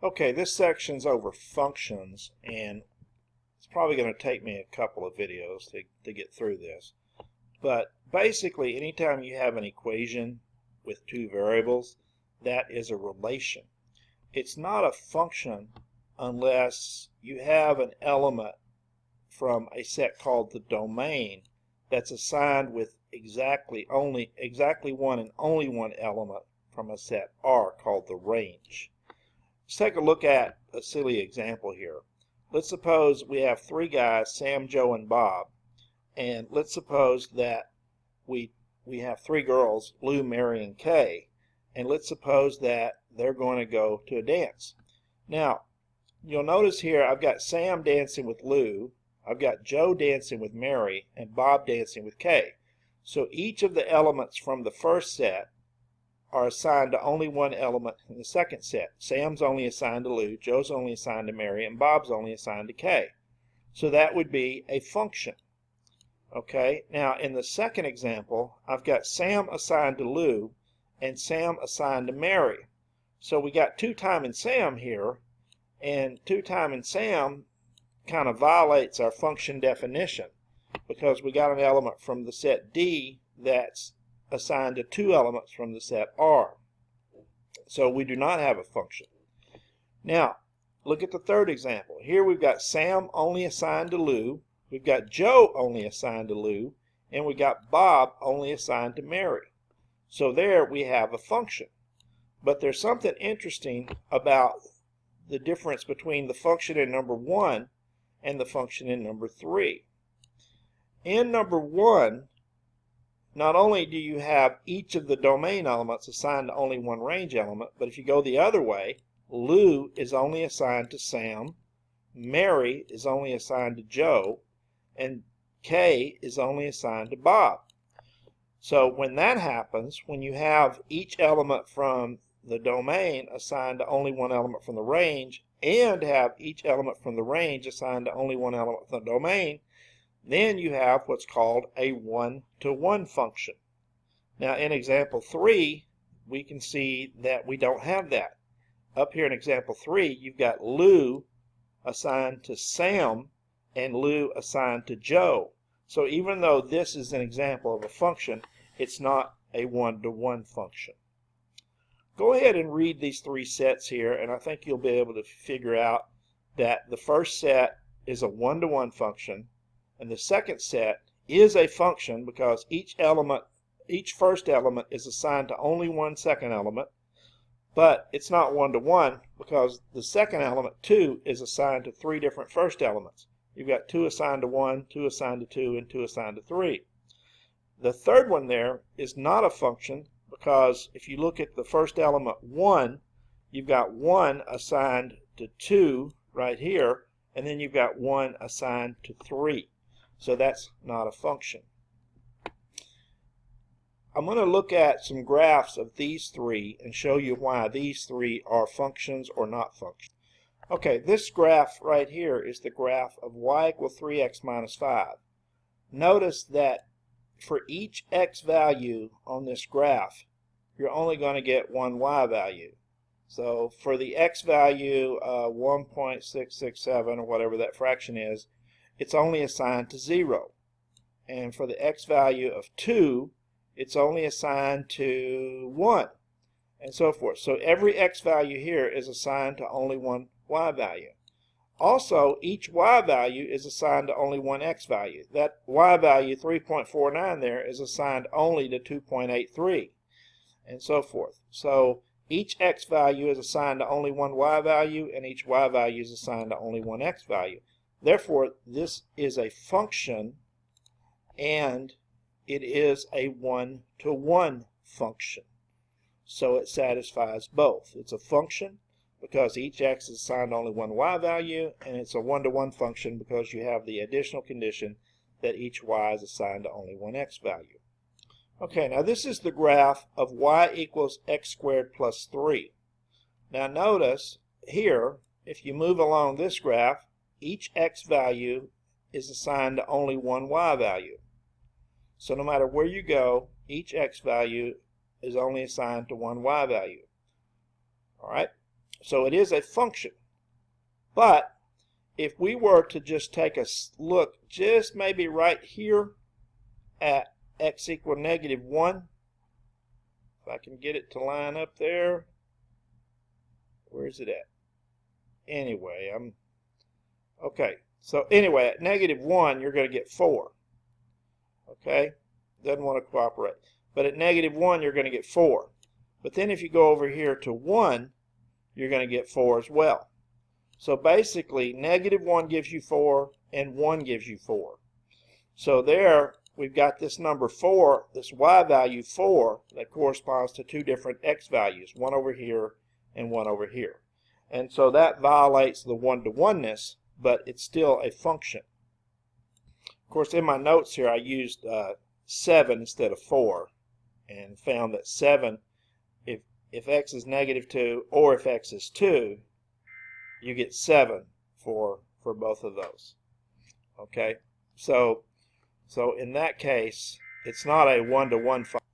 Okay, this section's over functions, and it's probably going to take me a couple of videos to get through this. But basically, anytime you have an equation with two variables, that is a relation. It's not a function unless you have an element from a set called the domain that's assigned with exactly one and only one element from a set R called the range. Let's take a look at a silly example here. Let's suppose we have three guys, Sam, Joe, and Bob, and let's suppose that we have three girls, Lou, Mary, and Kay, and let's suppose that they're going to go to a dance. Now, you'll notice here I've got Sam dancing with Lou, I've got Joe dancing with Mary, and Bob dancing with Kay. So each of the elements from the first set are assigned to only one element in the second set. Sam's only assigned to Lou, Joe's only assigned to Mary, and Bob's only assigned to Kay. So that would be a function. Okay, now in the second example, I've got Sam assigned to Lou and Sam assigned to Mary. So we got 2 times Sam here, and 2 times Sam kind of violates our function definition because we got an element from the set D that's assigned to 2 elements from the set R. So we do not have a function. Now, look at the third example. Here we've got Sam only assigned to Lou, we've got Joe only assigned to Lou, and we got Bob only assigned to Mary. So there we have a function. But there's something interesting about the difference between the function in number 1 and the function in number 3. In number 1, not only do you have each of the domain elements assigned to only one range element, but if you go the other way, Lou is only assigned to Sam, Mary is only assigned to Joe, and Kay is only assigned to Bob. So when that happens, when you have each element from the domain assigned to only one element from the range, and have each element from the range assigned to only one element from the domain, then you have what's called a one-to-one function. Now in example 3, we can see that we don't have that. Up here in example 3, you've got Lou assigned to Sam and Lou assigned to Joe. So even though this is an example of a function, it's not a one-to-one function. Go ahead and read these 3 sets here, and I think you'll be able to figure out that the first set is a one-to-one function, and the second set is a function because each first element is assigned to only one second element, but it's not one-to-one because the second element, 2, is assigned to 3 different first elements. You've got 2 assigned to 1, 2 assigned to 2, and 2 assigned to 3. The third one there is not a function because if you look at the first element 1, you've got 1 assigned to 2 right here, and then you've got 1 assigned to 3. So that's not a function. I'm going to look at some graphs of these 3 and show you why these 3 are functions or not functions. Okay, this graph right here is the graph of y equals 3x minus 5. Notice that for each x value on this graph, you're only going to get one y value. So for the x value 1.667 or whatever that fraction is, it's only assigned to 0. And for the x value of 2, it's only assigned to 1, and so forth. So every x value here is assigned to only one y value. Also, each y value is assigned to only one x value. That y value, 3.49 there, is assigned only to 2.83, and so forth. So each x value is assigned to only one y value, and each y value is assigned to only one x value. Therefore, this is a function, and it is a one-to-one function. So it satisfies both. It's a function because each x is assigned only one y value, and it's a one-to-one function because you have the additional condition that each y is assigned to only one x value. Okay, now this is the graph of y equals x squared plus 3. Now notice here, if you move along this graph, each x value is assigned to only one y value. So no matter where you go, each x value is only assigned to one y value. All right. So it is a function. But if we were to just take a look just maybe right here at x equal -1, if I can get it to line up there, where's it at? Anyway, okay. So anyway, at -1, you're going to get 4. Okay? Doesn't want to cooperate. But at -1, you're going to get 4. But then if you go over here to 1, you're going to get 4 as well. So basically, -1 gives you 4, and 1 gives you 4. So there, we've got this number 4, this y value 4, that corresponds to two different x values, one over here and one over here. And so that violates the one-to-oneness, but it's still a function. Of course, in my notes here, I used 7 instead of 4, and found that 7, if x is -2 or if x is 2, you get 7 for both of those. Okay, so in that case, it's not a one-to-one function.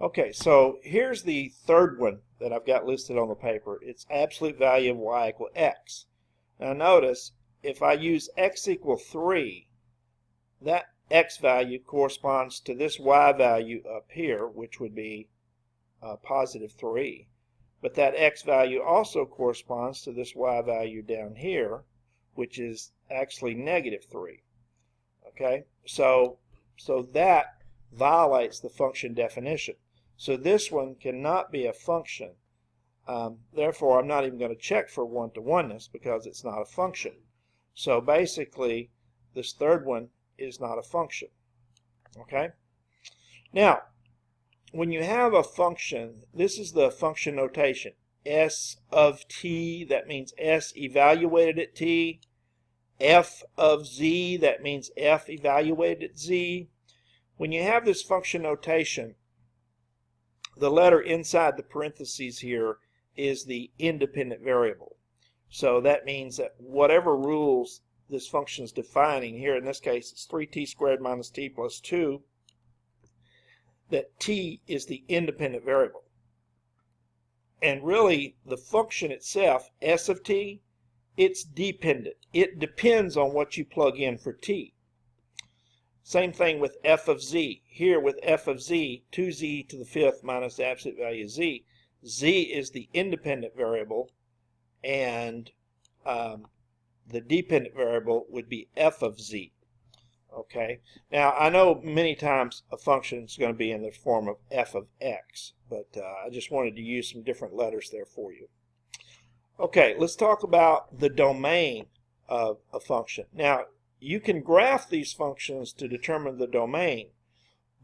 Okay, so here's the third one that I've got listed on the paper. It's absolute value of y equal x. Now notice, if I use x equal 3, that x value corresponds to this y value up here, which would be positive 3. But that x value also corresponds to this y value down here, which is actually -3. Okay, so that violates the function definition. So this one cannot be a function. Therefore, I'm not even going to check for one-to-oneness because it's not a function. So basically, this third one is not a function. Okay? Now, when you have a function, this is the function notation. S of t, that means S evaluated at t. F of z, that means F evaluated at z. When you have this function notation, the letter inside the parentheses here is the independent variable. So that means that whatever rules this function is defining, here in this case it's 3t squared minus t plus 2, that t is the independent variable. And really, the function itself, S of t, it's dependent. It depends on what you plug in for t. Same thing with f of z. Here with f of z, 2z to the 5th minus the absolute value of z. Z is the independent variable, and the dependent variable would be f of z. Okay. Now, I know many times a function is going to be in the form of f of x, but I just wanted to use some different letters there for you. Okay, let's talk about the domain of a function. Now, you can graph these functions to determine the domain,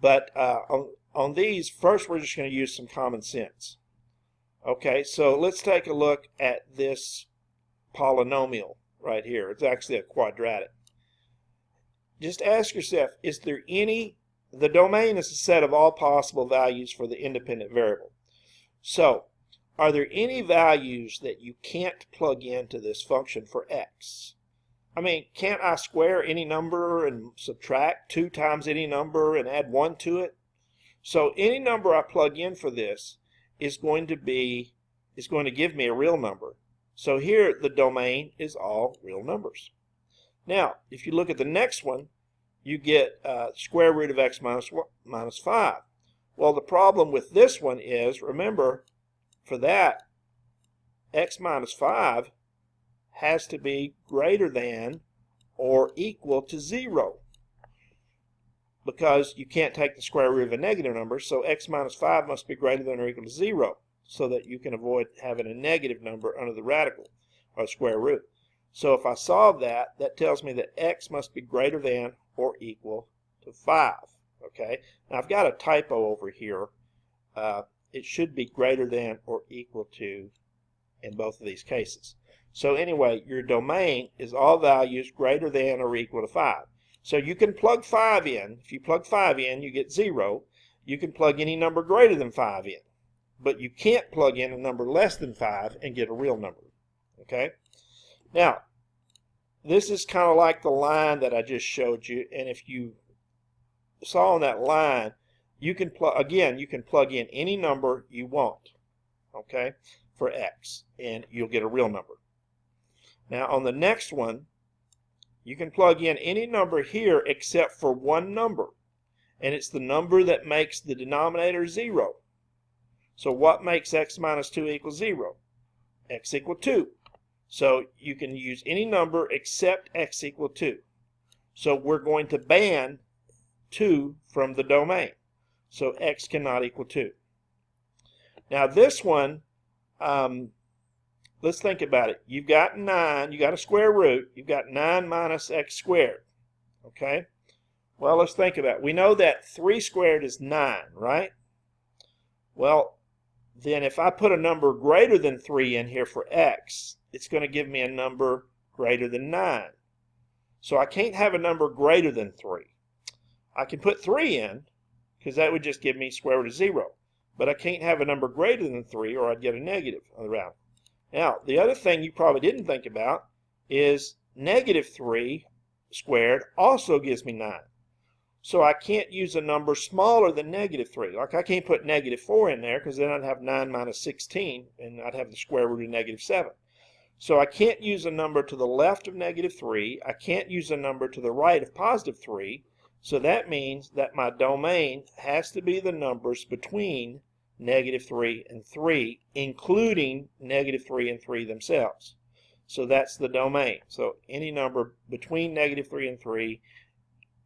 but on these, first we're just going to use some common sense. Okay, so let's take a look at this polynomial right here. It's actually a quadratic. Just ask yourself, is there any, the domain is a set of all possible values for the independent variable. So, are there any values that you can't plug into this function for x? I mean, can't I square any number and subtract 2 times any number and add 1 to it? So any number I plug in for this is going to give me a real number. So here the domain is all real numbers. Now, if you look at the next one, you get square root of x minus 5. Well, the problem with this one is, remember, for that, x minus 5 has to be greater than or equal to 0. Because you can't take the square root of a negative number, so x minus 5 must be greater than or equal to 0, so that you can avoid having a negative number under the radical, or square root. So if I solve that, that tells me that x must be greater than or equal to 5. Okay? Now I've got a typo over here. It should be greater than or equal to in both of these cases. So anyway, your domain is all values greater than or equal to 5. So you can plug 5 in. If you plug 5 in, you get 0. You can plug any number greater than 5 in. But you can't plug in a number less than 5 and get a real number. Okay? Now, this is kind of like the line that I just showed you. And if you saw on that line, you can plug in any number you want. Okay? for x, and you'll get a real number. Now on the next one, you can plug in any number here except for one number, and it's the number that makes the denominator 0. So what makes x minus 2 equal 0? X equal 2. So you can use any number except x equal 2. So we're going to ban 2 from the domain. So x cannot equal 2. Now this one, let's think about it. You've got 9, you got a square root, you've got 9 minus x squared. Okay? Well, let's think about it. We know that 3 squared is 9, right? Well, then if I put a number greater than 3 in here for x, it's going to give me a number greater than 9. So I can't have a number greater than 3. I can put 3 in, because that would just give me square root of 0. But I can't have a number greater than 3, or I'd get a negative on the round. Now, the other thing you probably didn't think about is negative 3 squared also gives me 9. So I can't use a number smaller than negative 3. Like I can't put negative 4 in there, because then I'd have 9 minus 16, and I'd have the square root of negative 7. So I can't use a number to the left of negative 3. I can't use a number to the right of positive 3. So that means that my domain has to be the numbers between negative 3 and 3, including negative 3 and 3 themselves. So that's the domain. So any number between negative 3 and 3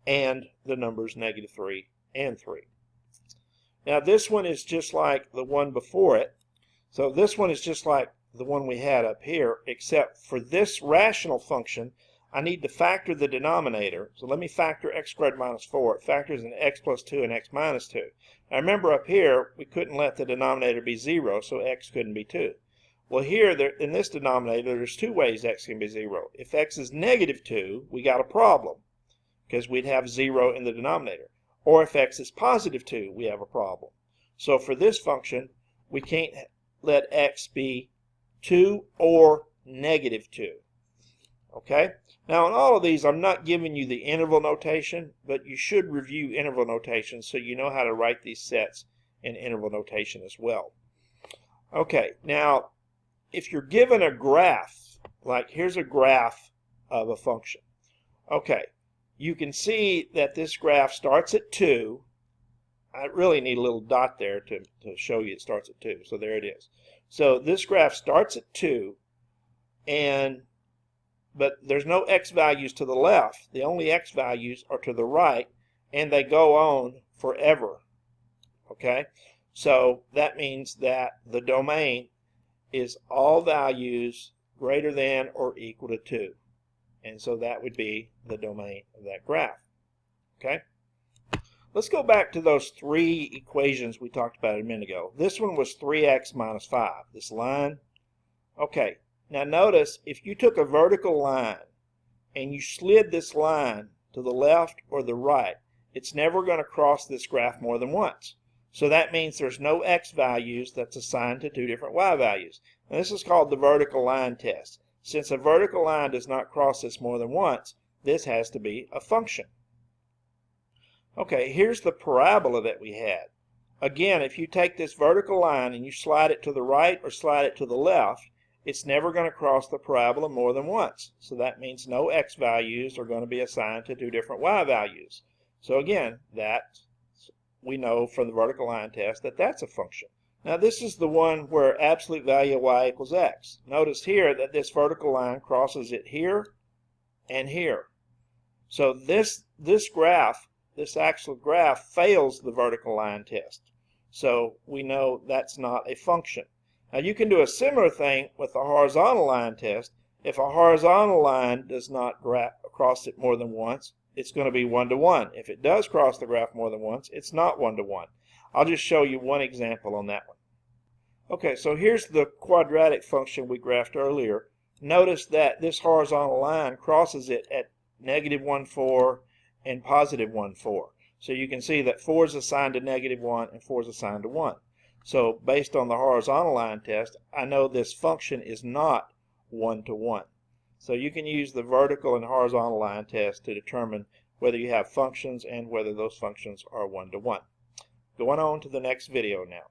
and the numbers negative 3 and 3. Now this one is just like the one before it. So this one is just like the one we had up here, except for this rational function, I need to factor the denominator. So let me factor x squared minus 4. It factors in x plus 2 and x minus 2. Now remember up here, we couldn't let the denominator be 0, so x couldn't be 2. Well here, in this denominator, there's two ways x can be 0. If x is negative 2, we got a problem, because we'd have 0 in the denominator. Or if x is positive 2, we have a problem. So for this function, we can't let x be 2 or negative 2. Okay? Now in all of these, I'm not giving you the interval notation, but you should review interval notation so you know how to write these sets in interval notation as well. Okay, now if you're given a graph, like here's a graph of a function. Okay, you can see that this graph starts at 2. I really need a little dot there to show you it starts at 2. So there it is. So this graph starts at 2, but there's no x values to the left. The only x values are to the right, and they go on forever. Okay? So that means that the domain is all values greater than or equal to 2. And so that would be the domain of that graph. Okay? Let's go back to those 3 equations we talked about a minute ago. This one was 3x minus 5, this line. Okay, now notice if you took a vertical line and you slid this line to the left or the right, it's never going to cross this graph more than once. So that means there's no x values that's assigned to 2 different y values. And this is called the vertical line test. Since a vertical line does not cross this more than once, this has to be a function. Okay, here's the parabola that we had. Again, if you take this vertical line and you slide it to the right or slide it to the left, it's never going to cross the parabola more than once. So that means no x values are going to be assigned to 2 different y values. So again, that we know from the vertical line test that that's a function. Now this is the one where absolute value of y equals x. Notice here that this vertical line crosses it here and here. So this graph, this actual graph, fails the vertical line test. So we know that's not a function. Now you can do a similar thing with the horizontal line test. If a horizontal line does not cross it more than once, it's going to be 1 to 1. If it does cross the graph more than once, it's not 1 to 1. I'll just show you one example on that one. Okay, so here's the quadratic function we graphed earlier. Notice that this horizontal line crosses it at -1, 4 and +1, 4. So you can see that 4 is assigned to -1 and 4 is assigned to 1. So based on the horizontal line test, I know this function is not 1 to 1. So you can use the vertical and horizontal line test to determine whether you have functions and whether those functions are 1 to 1. Going on to the next video now.